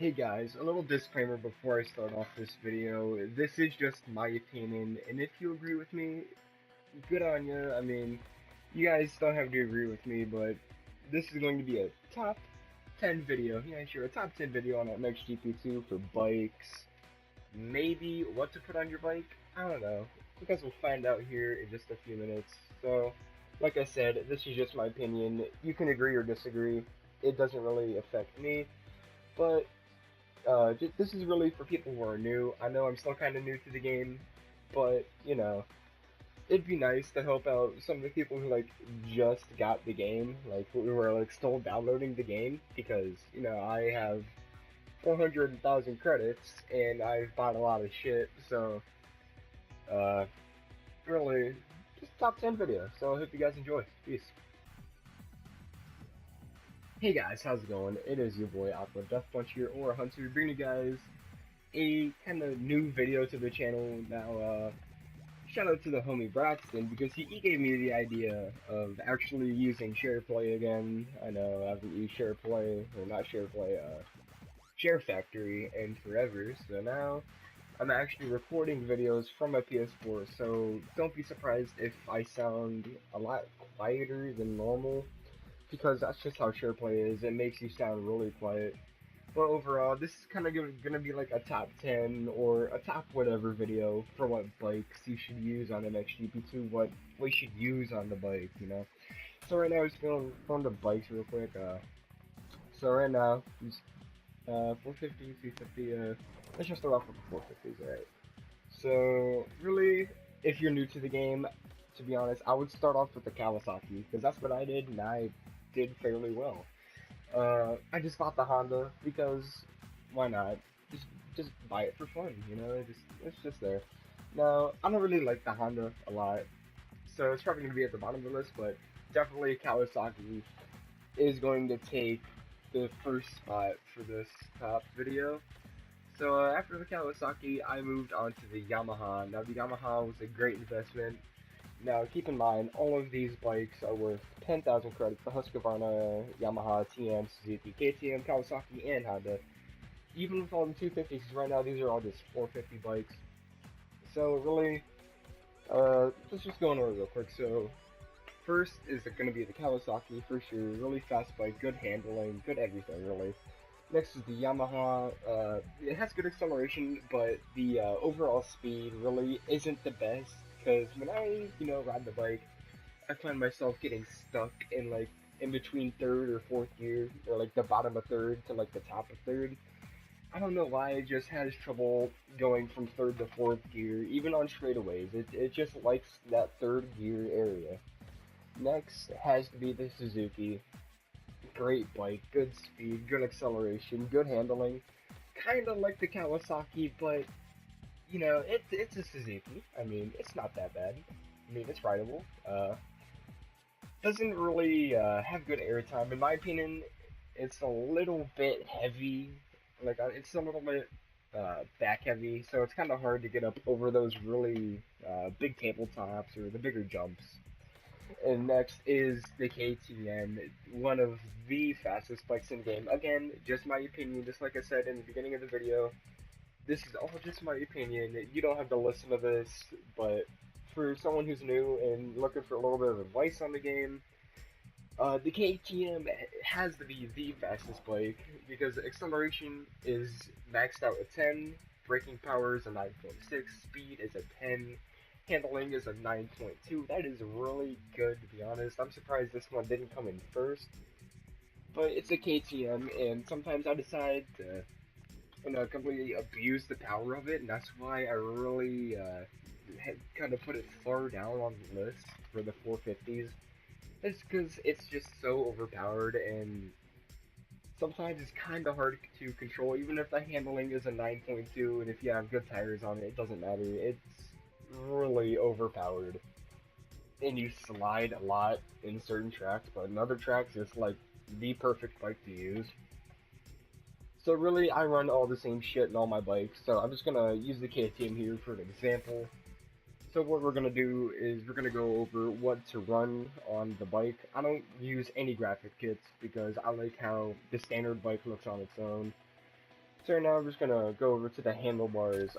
Hey guys, a little disclaimer before I start off this video. This is just my opinion, and if you agree with me, good on you. I mean, you guys don't have to agree with me, but this is going to be a top 10 video. Yeah, sure, a top 10 video on MxGP2 for bikes. Maybe what to put on your bike? I don't know. You guys will find out here in just a few minutes. So, like I said, this is just my opinion. You can agree or disagree. It doesn't really affect me, but this is really for people who are new. I know I'm still kind of new to the game, but it'd be nice to help out some of the people who like just got the game, like who are like still downloading the game, because I have 400,000 credits and I've bought a lot of shit. So uh, really, just top 10 video. So I hope you guys enjoy. Peace. Hey guys, how's it going? It is your boy Aqua Death Punch here, or Hunter, bringing you guys a kind of new video to the channel. Now, shout out to the homie Braxton, because he gave me the idea of actually using SharePlay again. I know I haven't used SharePlay, or not SharePlay, SHAREfactory in forever, so now I'm actually recording videos from my PS4, so don't be surprised if I sound a lot quieter than normal, because that's just how SharePlay is. It makes you sound really quiet. But overall, this is kind of gonna be like a top 10 or a top whatever video for what bikes you should use on an MxGP2, what we should use on the bike, So right now, I'm just going to bikes real quick. So right now, 450, 350. Let's just start off with the 450s, alright? So really, if you're new to the game, to be honest, I would start off with the Kawasaki, because that's what I did, and I did fairly well. I just bought the Honda because why not? Just buy it for fun, it's just there. Now, I don't really like the Honda a lot, so it's probably gonna be at the bottom of the list, but definitely Kawasaki is going to take the first spot for this top video. So after the Kawasaki, I moved on to the Yamaha. Now the Yamaha was a great investment. Now, keep in mind, all of these bikes are worth 10,000 credits. The Husqvarna, Yamaha, TM, Suzuki, KTM, Kawasaki, and Honda. Even with all the 250s, right now these are all just 450 bikes. So really, let's just go in order real quick. So first is going to be the Kawasaki, for sure. Really fast bike, good handling, good everything, really. Next is the Yamaha. It has good acceleration, but the overall speed really isn't the best. Because when I, ride the bike, I find myself getting stuck in like in between third or fourth gear, or like the bottom of third to like the top of third. I don't know why it just has trouble going from third to fourth gear, even on straightaways. It just likes that third gear area. Next has to be the Suzuki. Great bike, good speed, good acceleration, good handling. Kind of like the Kawasaki, but it's a Suzuki. I mean, it's not that bad. I mean, it's rideable. Doesn't really have good airtime. In my opinion, it's a little bit heavy. Like, it's a little bit back heavy, so it's kind of hard to get up over those really big tabletops or the bigger jumps. And next is the KTM, one of the fastest bikes in the game. Again, just my opinion, just like I said in the beginning of the video. This is all just my opinion. You don't have to listen to this, but for someone who's new and looking for a little bit of advice on the game, the KTM has to be the fastest bike, because acceleration is maxed out at 10, braking power is a 9.6, speed is a 10, handling is a 9.2. That is really good, to be honest. I'm surprised this one didn't come in first, but it's a KTM, and sometimes I decide to completely abuse the power of it, and that's why I really kind of put it far down on the list for the 450s. It's because it's just so overpowered, and sometimes it's kind of hard to control, even if the handling is a 9.2, and if you have good tires on it, it doesn't matter. It's really overpowered, and you slide a lot in certain tracks, but in other tracks, it's like the perfect bike to use. So really, I run all the same shit in all my bikes, so I'm just gonna use the KTM here for an example. So what we're gonna do is we're gonna go over what to run on the bike. I don't use any graphic kits because I like how the standard bike looks on its own. So now I'm just gonna go over to the handlebars.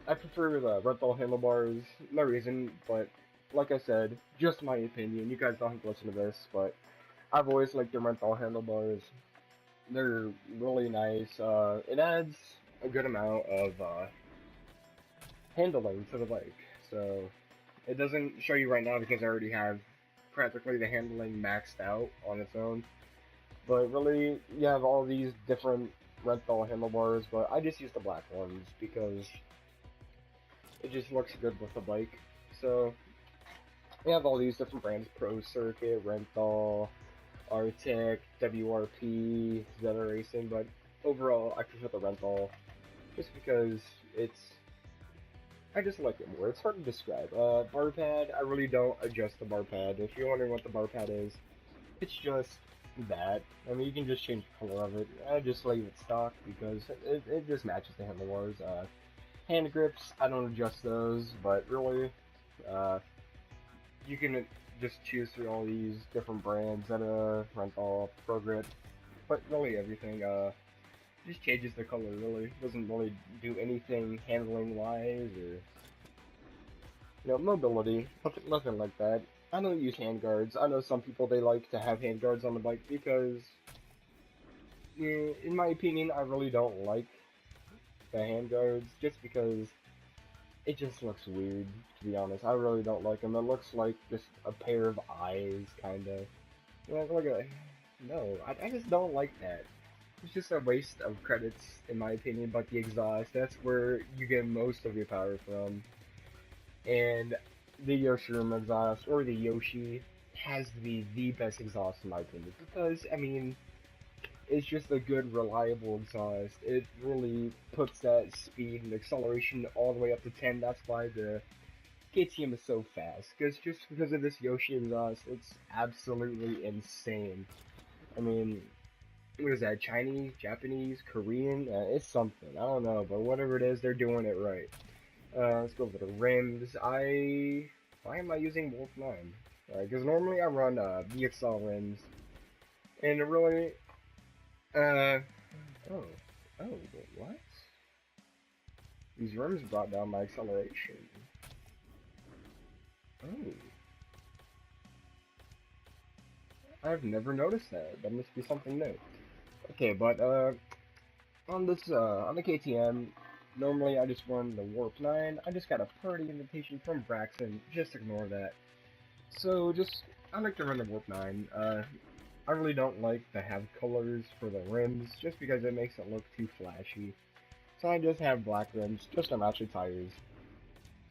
I prefer the rental handlebars. No reason, but like I said, just my opinion. You guys don't have to listen to this, but I've always liked the rental handlebars. They're really nice. It adds a good amount of handling to the bike. So it doesn't show you right now because I already have practically the handling maxed out on its own. But really, you have all these different rental handlebars, but I just use the black ones because it just looks good with the bike. So we have all these different brands: Pro Circuit, Rental, Arctic, WRP, Zeta Racing, but overall I prefer the Rental just because I just like it more. It's hard to describe. Bar pad, I really don't adjust the bar pad. If you're wondering what the bar pad is, it's just that. I mean, you can just change the color of it. I just leave it stock because it just matches the handlebars. Hand grips, I don't adjust those, but really, you can just choose through all these different brands that Rental, Pro Grip, but really everything. Just changes the color. Really doesn't really do anything handling wise or mobility. Nothing like that. I don't use handguards. I know some people, they like to have handguards on the bike because, in my opinion, I really don't like the handguards just because it just looks weird, to be honest. I really don't like them. It looks like just a pair of eyes, kind of. No, I just don't like that. It's just a waste of credits, in my opinion, but the exhaust, that's where you get most of your power from. And the Yoshiroom exhaust, or the Yoshi, has to be the best exhaust in my opinion, because, I mean, it's just a good, reliable exhaust. It really puts that speed and acceleration all the way up to 10. That's why the KTM is so fast, just because of this Yoshi exhaust, it's absolutely insane. I mean, what is that, Chinese, Japanese, Korean? It's something, I don't know, but whatever it is, they're doing it right. Let's go over the rims. Why am I using Wolf 9? Because normally I run VXL rims, and it really, oh, what? These rims brought down my acceleration. Oh. I've never noticed that. That must be something new. Okay, but on the KTM, normally I just run the Warp 9. I just got a party invitation from Braxton. Just ignore that. So I like to run the Warp 9. I really don't like to have colors for the rims, just because it makes it look too flashy. So I just have black rims, just to match the tires.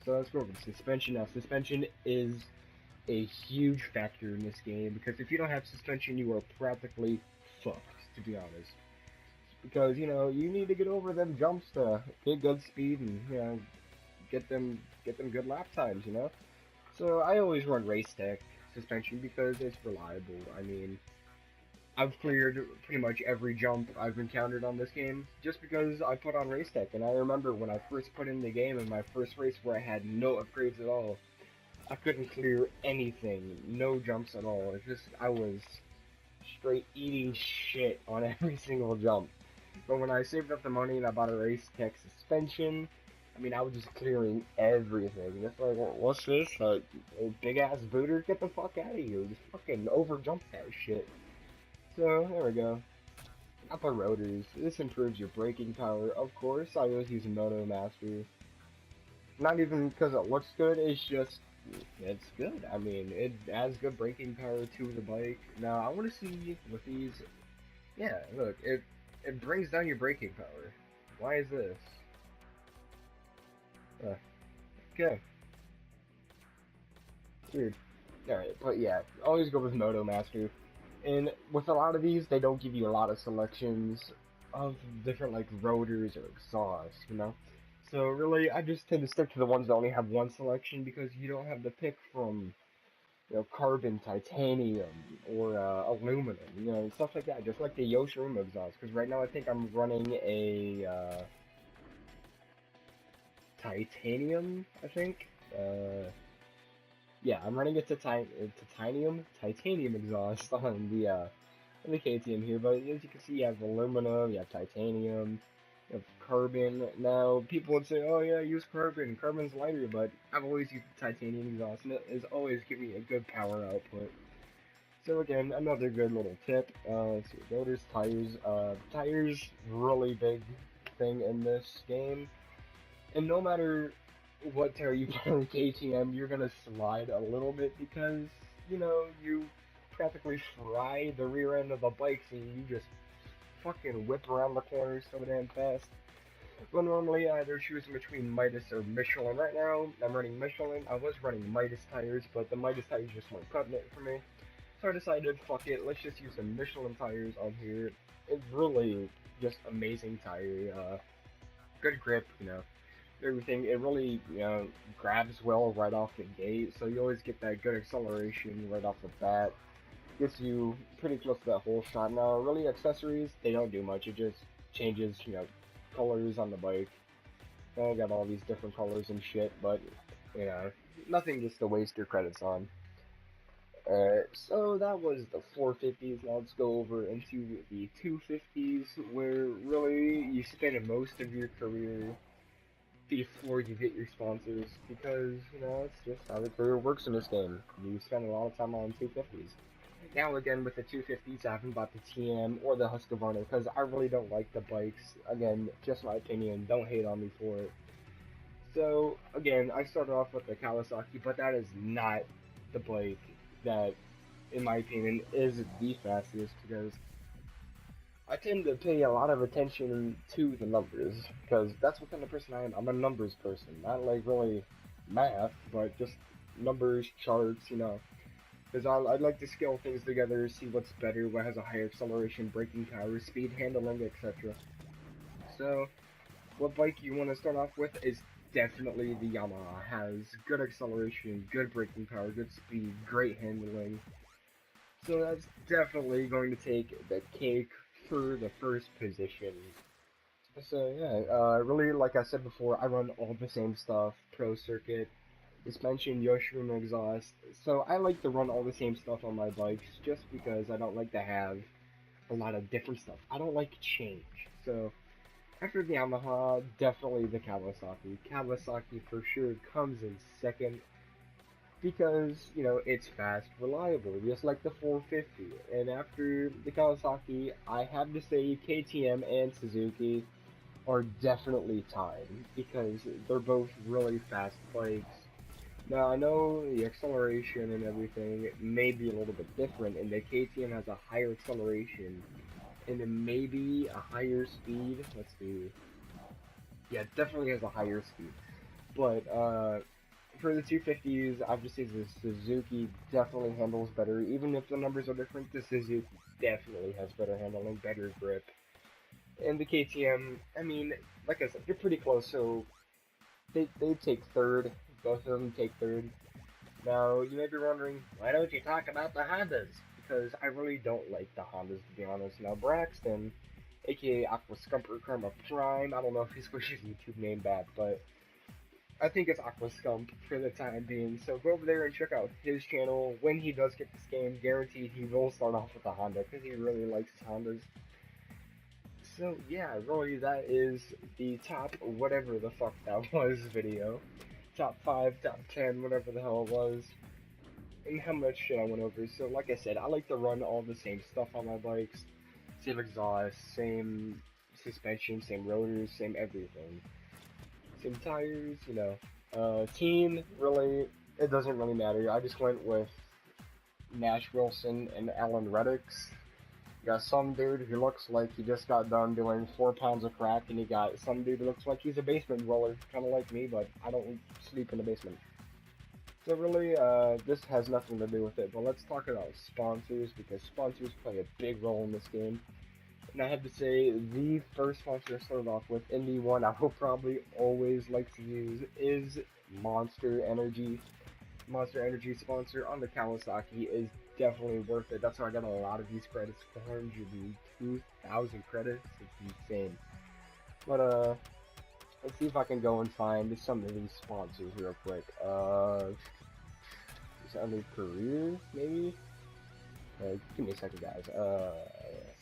So let's go over the suspension. Now, suspension is a huge factor in this game, because if you don't have suspension, you are practically fucked, to be honest. Because, you need to get over them jumps to get good speed and, get them good lap times, So I always run Race Tech suspension because it's reliable. I mean, I've cleared pretty much every jump I've encountered on this game just because I put on Race Tech. And I remember when I first put in the game in my first race where I had no upgrades at all, I couldn't clear anything, no jumps at all. It's just, I was straight eating shit on every single jump. But when I saved up the money and I bought a Race Tech suspension, I mean, I was just clearing everything. It's like, what's this? A big ass booter? Get the fuck out of here. Just fucking over jump that shit. So, there we go. Upper rotors. This improves your braking power, of course. I always use Moto Master. Not even because it looks good, it's just, it's good. I mean, it adds good braking power to the bike. Now, I want to see with these, yeah, look, it brings down your braking power. Why is this? Okay. Weird. Alright, but yeah, always go with Moto Master. And with a lot of these, they don't give you a lot of selections of different, like, rotors or exhausts, So really, I just tend to stick to the ones that only have one selection, because you don't have to pick from, carbon, titanium, or aluminum, stuff like that. Just like the Yoshiroom exhaust, because right now I think I'm running a titanium, I think. Yeah, I'm running a titanium exhaust on the KTM here, but as you can see, you have aluminum, you have titanium, of carbon. Now, people would say, oh yeah, use carbon. Carbon's lighter, but I've always used titanium exhaust, and it has always given me a good power output. So again, another good little tip. Let's see, rotors, tires. Tires, really big thing in this game. And no matter what tire you put on KTM, you're gonna slide a little bit because, you know, you practically fry the rear end of the bike, so you just fucking whip around the corners so damn fast. Well, normally I either choose between Midas or Michelin. Right now, I'm running Michelin. I was running Midas tires, but the Midas tires just weren't cutting it for me. So I decided, fuck it, let's just use some Michelin tires on here. It's really just amazing tire. Good grip, you know, everything. It really, you know, grabs well right off the gate, so you always get that good acceleration right off the bat. Gets you pretty close to that whole shot. Now, really, accessories, they don't do much. It just changes, you know, colors on the bike. I got all these different colors and shit, but, you know, nothing just to waste your credits on. So that was the 450s. Now let's go over into the 250s, where really you spend most of your career before you get your sponsors, because, you know, it's just how the career works in this game. You spend a lot of time on 250s. Now again, with the 250s, I haven't bought the TM or the Husqvarna because I really don't like the bikes. Again, just my opinion, don't hate on me for it. So, again, I started off with the Kawasaki, but that is not the bike that, in my opinion, is the fastest, because I tend to pay a lot of attention to the numbers, because that's what kind of person I am. I'm a numbers person, not like really math, but just numbers, charts, you know. Because I'd like to scale things together, see what's better, what has a higher acceleration, braking power, speed, handling, etc. So, what bike you want to start off with is definitely the Yamaha. Has good acceleration, good braking power, good speed, great handling. So that's definitely going to take the cake for the first position. So yeah, really, like I said before, I run all the same stuff, Pro Circuit, suspension, Yoshirima exhaust. So I like to run all the same stuff on my bikes just because I don't like to have a lot of different stuff. I don't like change. So after the Yamaha, definitely the Kawasaki. Kawasaki for sure comes in second because, you know, it's fast, reliable, just like the 450. And after the Kawasaki, I have to say KTM and Suzuki are definitely tied because they're both really fast bikes. Now, I know the acceleration and everything may be a little bit different, and the KTM has a higher acceleration, and it may be a higher speed. Let's see. Yeah, it definitely has a higher speed. But, for the 250s, I have to say the Suzuki definitely handles better. Even if the numbers are different, the Suzuki definitely has better handling, better grip. And the KTM, I mean, like I said, they're pretty close, so they take third. Both of them take third. Now, you may be wondering, why don't you talk about the Hondas? Because I really don't like the Hondas, to be honest. Now, Braxton, aka Aqua Scumper Karma Prime, I don't know if he switched his YouTube name back, but I think it's Aqua Scump for the time being. So go over there and check out his channel. When he does get this game, guaranteed he will start off with a Honda, because he really likes his Hondas. So yeah, really, that is the top whatever the fuck that was video. Top 5, top 10, whatever the hell it was. And how much shit I went over. So like I said, I like to run all the same stuff on my bikes. Same exhaust, same suspension, same rotors, same everything. Same tires, you know. Team, really, it doesn't really matter. I just went with Nash Wilson and Alan Reddix. You got some dude who looks like he just got done doing 4 pounds of crack, and you got some dude who looks like he's a basement dweller, kind of like me, but I don't sleep in the basement. So really, this has nothing to do with it, but let's talk about sponsors, because sponsors play a big role in this game. And I have to say, the first sponsor I started off with, and the one I will probably always like to use, is Monster Energy. Monster Energy sponsor on the Kawasaki is definitely worth it. That's how I got a lot of these credits, 402,000 credits. It's insane. But let's see if I can go and find some of these sponsors real quick. Is it under career, maybe? Give me a second, guys.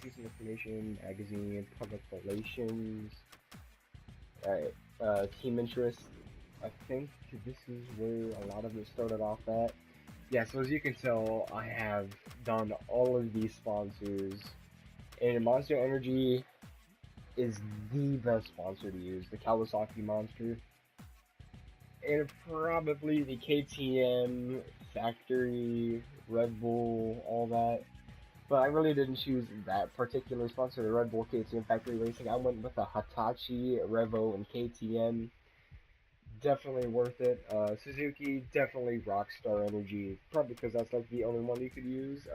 Season information, magazine, public relations. Alright, team interest. I think this is where a lot of it started off at. Yeah, so as you can tell, I have done all of these sponsors, and Monster Energy is the best sponsor to use, the Kawasaki Monster. And probably the KTM, Factory, Red Bull, all that. But I really didn't choose that particular sponsor, the Red Bull KTM Factory Racing. I went with the Hitachi, Revo, and KTM. Definitely worth it. Suzuki, definitely Rockstar Energy. Probably because that's like the only one you could use.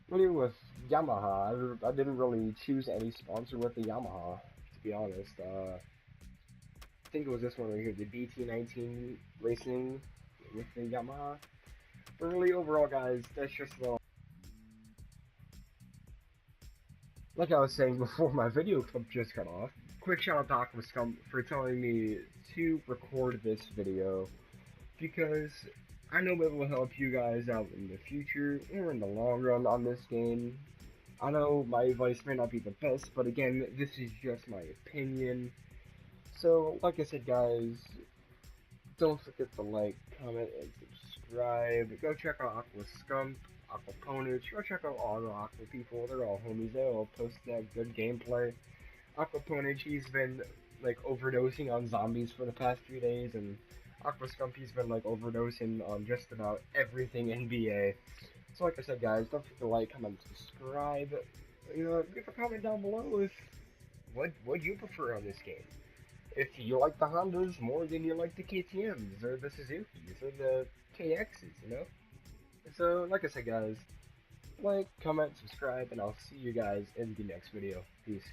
Really with Yamaha, I didn't really choose any sponsor with the Yamaha, to be honest. I think it was this one right here, the BT19 Racing with the Yamaha. But really, overall, guys, that's just the... Like I was saying before my video clip just cut off, quick shout out to Aquascum for telling me to record this video, because I know it will help you guys out in the future or in the long run on this game. I know my advice may not be the best, but again, this is just my opinion. So, like I said, guys, don't forget to like, comment, and subscribe. Go check out Aquascum, Aquaponage. Go check out all the Aqua people. They're all homies. They all post that good gameplay. Aquaponage, he's been like overdosing on zombies for the past 3 days, and Aquascump, he's been like overdosing on just about everything NBA. So like I said, guys, don't forget to like, comment, subscribe. You know, leave a comment down below if what you prefer on this game. If you like the Hondas more than you like the KTMs or the Suzukis or the KXs, you know. So like I said, guys, like, comment, subscribe, and I'll see you guys in the next video. Peace.